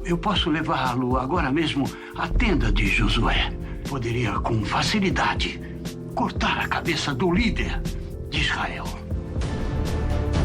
Eu posso levá-lo agora mesmo à tenda de Josué. Poderia, com facilidade, cortar a cabeça do líder de Israel.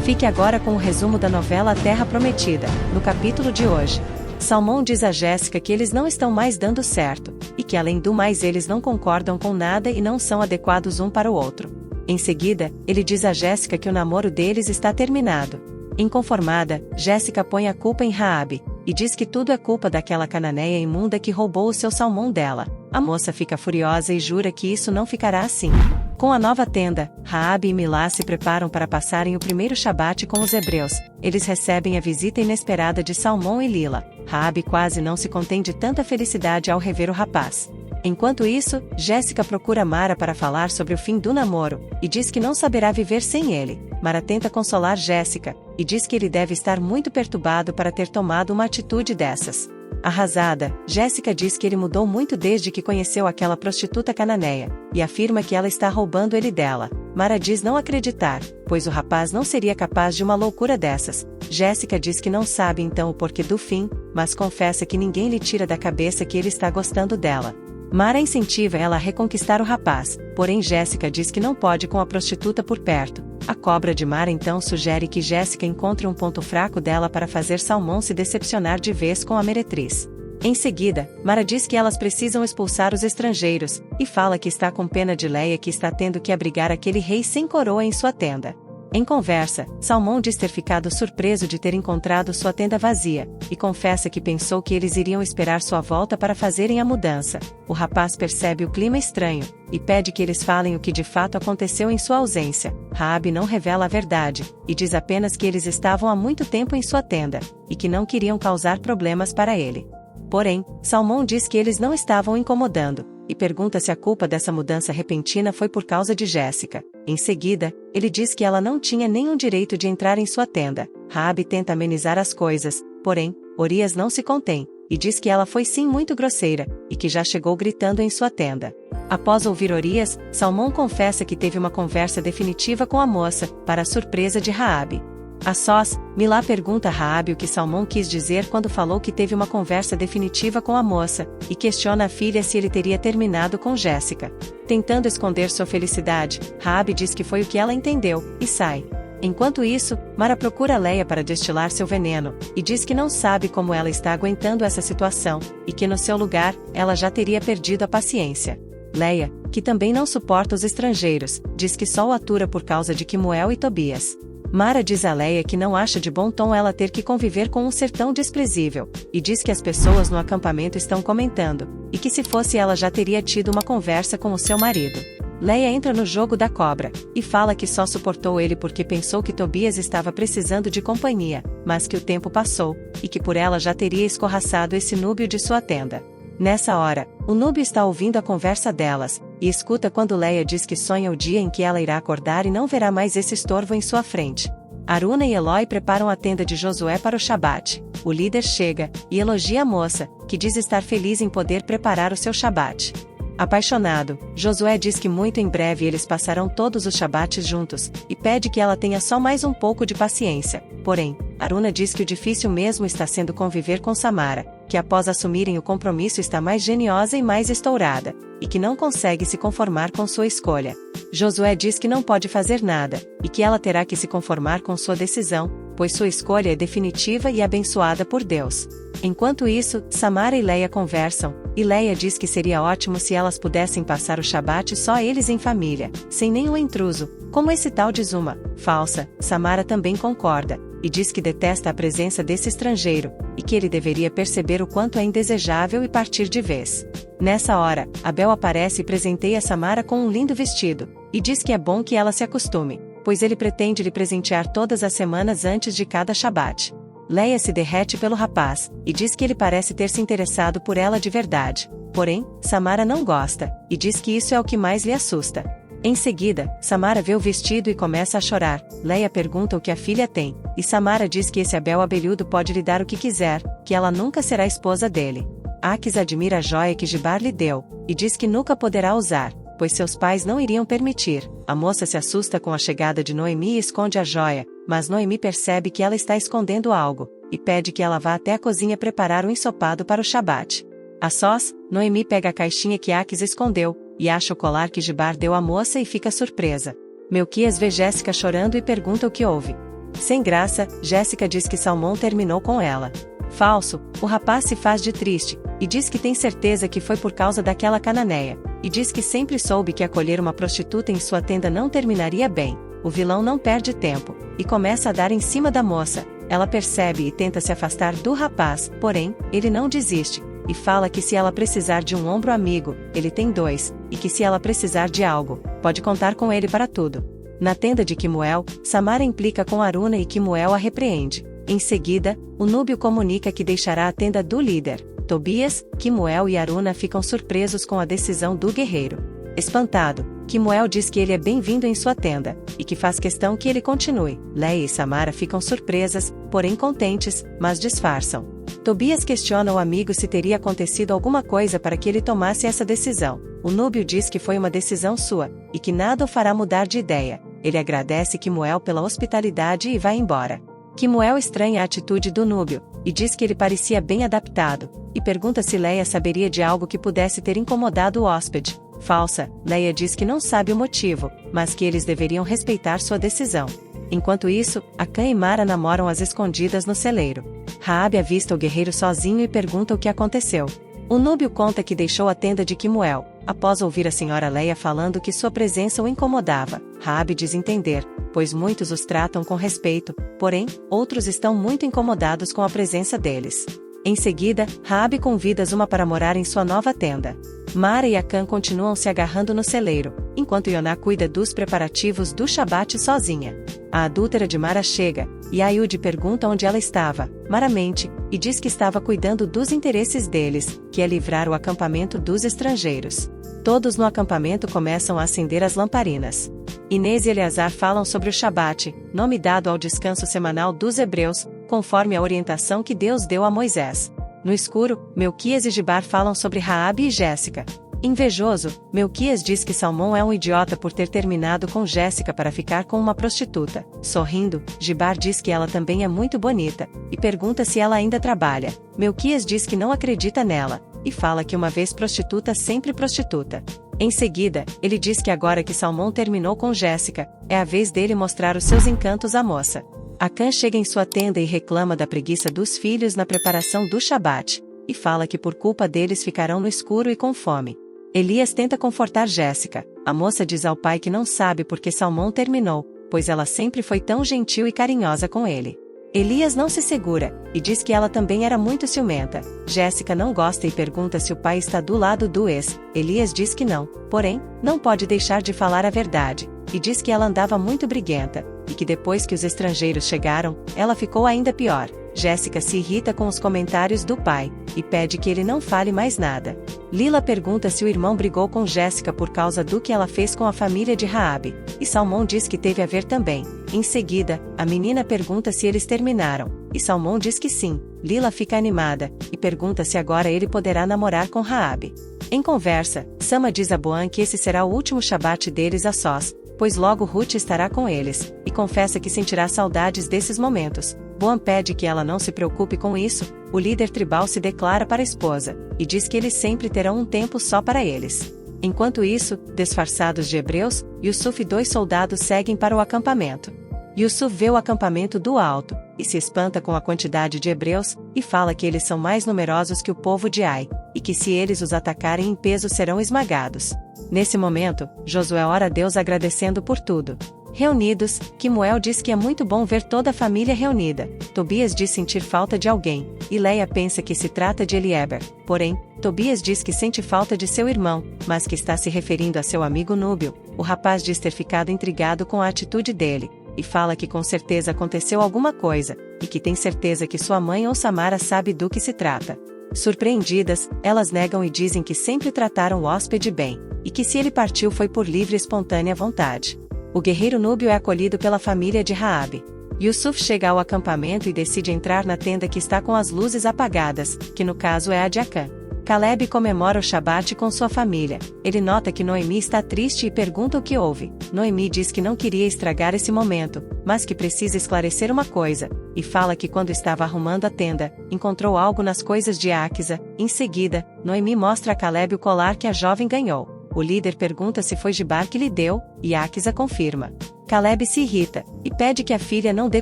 Fique agora com o resumo da novela Terra Prometida, no capítulo de hoje. Salmão diz a Jéssica que eles não estão mais dando certo, e que além do mais eles não concordam com nada e não são adequados um para o outro. Em seguida, ele diz a Jéssica que o namoro deles está terminado. Inconformada, Jéssica põe a culpa em Raabe, e diz que tudo é culpa daquela cananeia imunda que roubou o seu salmão dela. A moça fica furiosa e jura que isso não ficará assim. Com a nova tenda, Raabe e Milá se preparam para passarem o primeiro Shabat com os hebreus. Eles recebem a visita inesperada de Salmão e Lila. Raabe quase não se contém de tanta felicidade ao rever o rapaz. Enquanto isso, Jéssica procura Mara para falar sobre o fim do namoro, e diz que não saberá viver sem ele. Mara tenta consolar Jéssica, e diz que ele deve estar muito perturbado para ter tomado uma atitude dessas. Arrasada, Jéssica diz que ele mudou muito desde que conheceu aquela prostituta cananeia, e afirma que ela está roubando ele dela. Mara diz não acreditar, pois o rapaz não seria capaz de uma loucura dessas. Jéssica diz que não sabe então o porquê do fim, mas confessa que ninguém lhe tira da cabeça que ele está gostando dela. Mara incentiva ela a reconquistar o rapaz, porém Jéssica diz que não pode com a prostituta por perto. A cobra de Mara então sugere que Jéssica encontre um ponto fraco dela para fazer Salmão se decepcionar de vez com a meretriz. Em seguida, Mara diz que elas precisam expulsar os estrangeiros, e fala que está com pena de Leia que está tendo que abrigar aquele rei sem coroa em sua tenda. Em conversa, Salmão diz ter ficado surpreso de ter encontrado sua tenda vazia, e confessa que pensou que eles iriam esperar sua volta para fazerem a mudança. O rapaz percebe o clima estranho, e pede que eles falem o que de fato aconteceu em sua ausência. Raabe não revela a verdade, e diz apenas que eles estavam há muito tempo em sua tenda, e que não queriam causar problemas para ele. Porém, Salmão diz que eles não estavam incomodando, e pergunta se a culpa dessa mudança repentina foi por causa de Jéssica. Em seguida, ele diz que ela não tinha nenhum direito de entrar em sua tenda. Raabe tenta amenizar as coisas, porém, Orias não se contém, e diz que ela foi sim muito grosseira, e que já chegou gritando em sua tenda. Após ouvir Orias, Salmão confessa que teve uma conversa definitiva com a moça, para a surpresa de Raabe. A sós, Milá pergunta a Raabe o que Salmão quis dizer quando falou que teve uma conversa definitiva com a moça, e questiona a filha se ele teria terminado com Jéssica. Tentando esconder sua felicidade, Raabe diz que foi o que ela entendeu, e sai. Enquanto isso, Mara procura Leia para destilar seu veneno, e diz que não sabe como ela está aguentando essa situação, e que no seu lugar, ela já teria perdido a paciência. Leia, que também não suporta os estrangeiros, diz que só o atura por causa de Quemuel e Tobias. Mara diz a Leia que não acha de bom tom ela ter que conviver com um ser tão desprezível, e diz que as pessoas no acampamento estão comentando, e que se fosse ela já teria tido uma conversa com o seu marido. Leia entra no jogo da cobra, e fala que só suportou ele porque pensou que Tobias estava precisando de companhia, mas que o tempo passou, e que por ela já teria escorraçado esse núbio de sua tenda. Nessa hora, o núbio está ouvindo a conversa delas, e escuta quando Leia diz que sonha o dia em que ela irá acordar e não verá mais esse estorvo em sua frente. Aruna e Eloi preparam a tenda de Josué para o Shabat. O líder chega, e elogia a moça, que diz estar feliz em poder preparar o seu Shabat. Apaixonado, Josué diz que muito em breve eles passarão todos os Shabats juntos, e pede que ela tenha só mais um pouco de paciência. Porém, Aruna diz que o difícil mesmo está sendo conviver com Samara, que após assumirem o compromisso está mais geniosa e mais estourada, e que não consegue se conformar com sua escolha. Josué diz que não pode fazer nada, e que ela terá que se conformar com sua decisão, pois sua escolha é definitiva e abençoada por Deus. Enquanto isso, Samara e Leia conversam, e Leia diz que seria ótimo se elas pudessem passar o Shabat só eles em família, sem nenhum intruso, como esse tal de Zuma. Falsa, Samara também concorda, e diz que detesta a presença desse estrangeiro, e que ele deveria perceber o quanto é indesejável e partir de vez. Nessa hora, Abel aparece e presenteia Samara com um lindo vestido, e diz que é bom que ela se acostume, pois ele pretende lhe presentear todas as semanas antes de cada Shabat. Leia se derrete pelo rapaz, e diz que ele parece ter se interessado por ela de verdade. Porém, Samara não gosta, e diz que isso é o que mais lhe assusta. Em seguida, Samara vê o vestido e começa a chorar. Leia pergunta o que a filha tem, e Samara diz que esse Abel abelhudo pode lhe dar o que quiser, que ela nunca será esposa dele. Aques admira a joia que Gibar lhe deu, e diz que nunca poderá usar, pois seus pais não iriam permitir. A moça se assusta com a chegada de Noemi e esconde a joia, mas Noemi percebe que ela está escondendo algo, e pede que ela vá até a cozinha preparar um ensopado para o Shabat. A sós, Noemi pega a caixinha que Aques escondeu, e acha o colar que Gibar deu à moça e fica surpresa. Melquias vê Jéssica chorando e pergunta o que houve. Sem graça, Jéssica diz que Salmão terminou com ela. Falso, o rapaz se faz de triste, e diz que tem certeza que foi por causa daquela cananeia, e diz que sempre soube que acolher uma prostituta em sua tenda não terminaria bem. O vilão não perde tempo, e começa a dar em cima da moça. Ela percebe e tenta se afastar do rapaz, porém, ele não desiste, e fala que se ela precisar de um ombro amigo, ele tem dois, e que se ela precisar de algo, pode contar com ele para tudo. Na tenda de Quimuel, Samara implica com Aruna e Quimuel a repreende. Em seguida, o núbio comunica que deixará a tenda do líder. Tobias, Quimuel e Aruna ficam surpresos com a decisão do guerreiro. Espantado, Quimuel diz que ele é bem-vindo em sua tenda, e que faz questão que ele continue. Leia e Samara ficam surpresas, porém contentes, mas disfarçam. Tobias questiona o amigo se teria acontecido alguma coisa para que ele tomasse essa decisão. O núbio diz que foi uma decisão sua, e que nada o fará mudar de ideia. Ele agradece Quimuel pela hospitalidade e vai embora. Quimuel estranha a atitude do núbio, e diz que ele parecia bem adaptado, e pergunta se Leia saberia de algo que pudesse ter incomodado o hóspede. Falsa, Leia diz que não sabe o motivo, mas que eles deveriam respeitar sua decisão. Enquanto isso, Acã e Mara namoram às escondidas no celeiro. Raabe avista o guerreiro sozinho e pergunta o que aconteceu. O núbio conta que deixou a tenda de Quimuel, após ouvir a senhora Leia falando que sua presença o incomodava. Raabe diz entender, pois muitos os tratam com respeito, porém, outros estão muito incomodados com a presença deles. Em seguida, Raabe convida Zuma para morar em sua nova tenda. Mara e Acã continuam se agarrando no celeiro, enquanto Yoná cuida dos preparativos do Shabat sozinha. A adúltera de Mara chega, e Ayude pergunta onde ela estava. Mara mente, e diz que estava cuidando dos interesses deles, que é livrar o acampamento dos estrangeiros. Todos no acampamento começam a acender as lamparinas. Inês e Eleazar falam sobre o Shabat, nome dado ao descanso semanal dos hebreus, conforme a orientação que Deus deu a Moisés. No escuro, Melquias e Gibar falam sobre Raabe e Jéssica. Invejoso, Melquias diz que Salmão é um idiota por ter terminado com Jéssica para ficar com uma prostituta. Sorrindo, Gibar diz que ela também é muito bonita, e pergunta se ela ainda trabalha. Melquias diz que não acredita nela, e fala que uma vez prostituta sempre prostituta. Em seguida, ele diz que agora que Salmão terminou com Jéssica, é a vez dele mostrar os seus encantos à moça. Acã chega em sua tenda e reclama da preguiça dos filhos na preparação do Shabat, e fala que por culpa deles ficarão no escuro e com fome. Elias tenta confortar Jéssica. A moça diz ao pai que não sabe por que Salmão terminou, pois ela sempre foi tão gentil e carinhosa com ele. Elias não se segura, e diz que ela também era muito ciumenta. Jéssica não gosta e pergunta se o pai está do lado do ex. Elias diz que não, porém, não pode deixar de falar a verdade, e diz que ela andava muito briguenta, e que depois que os estrangeiros chegaram, ela ficou ainda pior. Jéssica se irrita com os comentários do pai, e pede que ele não fale mais nada. Lila pergunta se o irmão brigou com Jéssica por causa do que ela fez com a família de Raabe, e Salmão diz que teve a ver também. Em seguida, a menina pergunta se eles terminaram, e Salmão diz que sim. Lila fica animada, e pergunta se agora ele poderá namorar com Raabe. Em conversa, Sama diz a Boan que esse será o último Shabat deles a sós, pois logo Ruth estará com eles, e confessa que sentirá saudades desses momentos. Boan pede que ela não se preocupe com isso. O líder tribal se declara para a esposa, e diz que eles sempre terão um tempo só para eles. Enquanto isso, disfarçados de hebreus, Yusuf e 2 soldados seguem para o acampamento. Yusuf vê o acampamento do alto, e se espanta com a quantidade de hebreus, e fala que eles são mais numerosos que o povo de Ai, e que se eles os atacarem em peso serão esmagados. Nesse momento, Josué ora a Deus agradecendo por tudo. Reunidos, Quimuel diz que é muito bom ver toda a família reunida. Tobias diz sentir falta de alguém, e Leia pensa que se trata de Elieber. Porém, Tobias diz que sente falta de seu irmão, mas que está se referindo a seu amigo Núbio. O rapaz diz ter ficado intrigado com a atitude dele, e fala que com certeza aconteceu alguma coisa, e que tem certeza que sua mãe ou Samara sabe do que se trata. Surpreendidas, elas negam e dizem que sempre trataram o hóspede bem, e que se ele partiu foi por livre e espontânea vontade. O guerreiro núbio é acolhido pela família de Raabe. Yusuf chega ao acampamento e decide entrar na tenda que está com as luzes apagadas, que no caso é a de Acã. Caleb comemora o Shabat com sua família. Ele nota que Noemi está triste e pergunta o que houve. Noemi diz que não queria estragar esse momento, mas que precisa esclarecer uma coisa, e fala que quando estava arrumando a tenda, encontrou algo nas coisas de Áquisa. Em seguida, Noemi mostra a Caleb o colar que a jovem ganhou. O líder pergunta se foi Gibar que lhe deu, e Áquisa confirma. Caleb se irrita, e pede que a filha não dê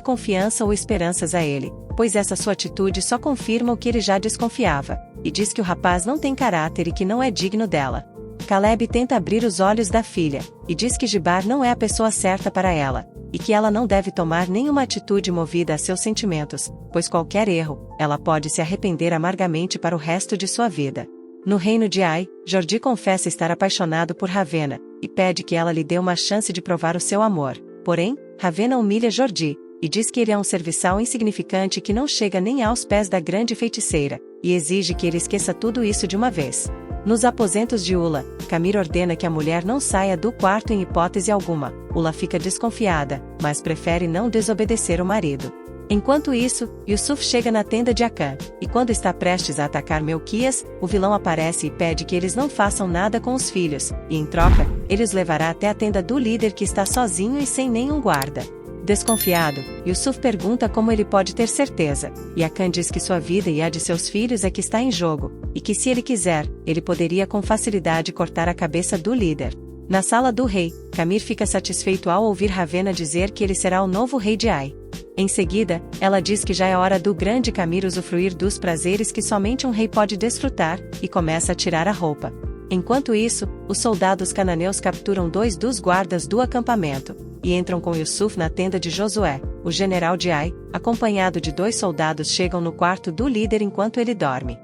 confiança ou esperanças a ele, pois essa sua atitude só confirma o que ele já desconfiava, e diz que o rapaz não tem caráter e que não é digno dela. Caleb tenta abrir os olhos da filha, e diz que Gibar não é a pessoa certa para ela, e que ela não deve tomar nenhuma atitude movida a seus sentimentos, pois qualquer erro, ela pode se arrepender amargamente para o resto de sua vida. No reino de Ai, Jordi confessa estar apaixonado por Ravena, e pede que ela lhe dê uma chance de provar o seu amor. Porém, Ravena humilha Jordi, e diz que ele é um serviçal insignificante que não chega nem aos pés da grande feiticeira, e exige que ele esqueça tudo isso de uma vez. Nos aposentos de Ula, Camir ordena que a mulher não saia do quarto em hipótese alguma. Ula fica desconfiada, mas prefere não desobedecer o marido. Enquanto isso, Yusuf chega na tenda de Acã, e quando está prestes a atacar Melquias, o vilão aparece e pede que eles não façam nada com os filhos, e em troca, ele os levará até a tenda do líder que está sozinho e sem nenhum guarda. Desconfiado, Yusuf pergunta como ele pode ter certeza, e Acã diz que sua vida e a de seus filhos é que está em jogo, e que se ele quiser, ele poderia com facilidade cortar a cabeça do líder. Na sala do rei, Camir fica satisfeito ao ouvir Ravena dizer que ele será o novo rei de Ai. Em seguida, ela diz que já é hora do grande Camir usufruir dos prazeres que somente um rei pode desfrutar, e começa a tirar a roupa. Enquanto isso, os soldados cananeus capturam 2 dos guardas do acampamento, e entram com Yusuf na tenda de Josué, o general de Ai, acompanhado de 2 soldados chegam no quarto do líder enquanto ele dorme.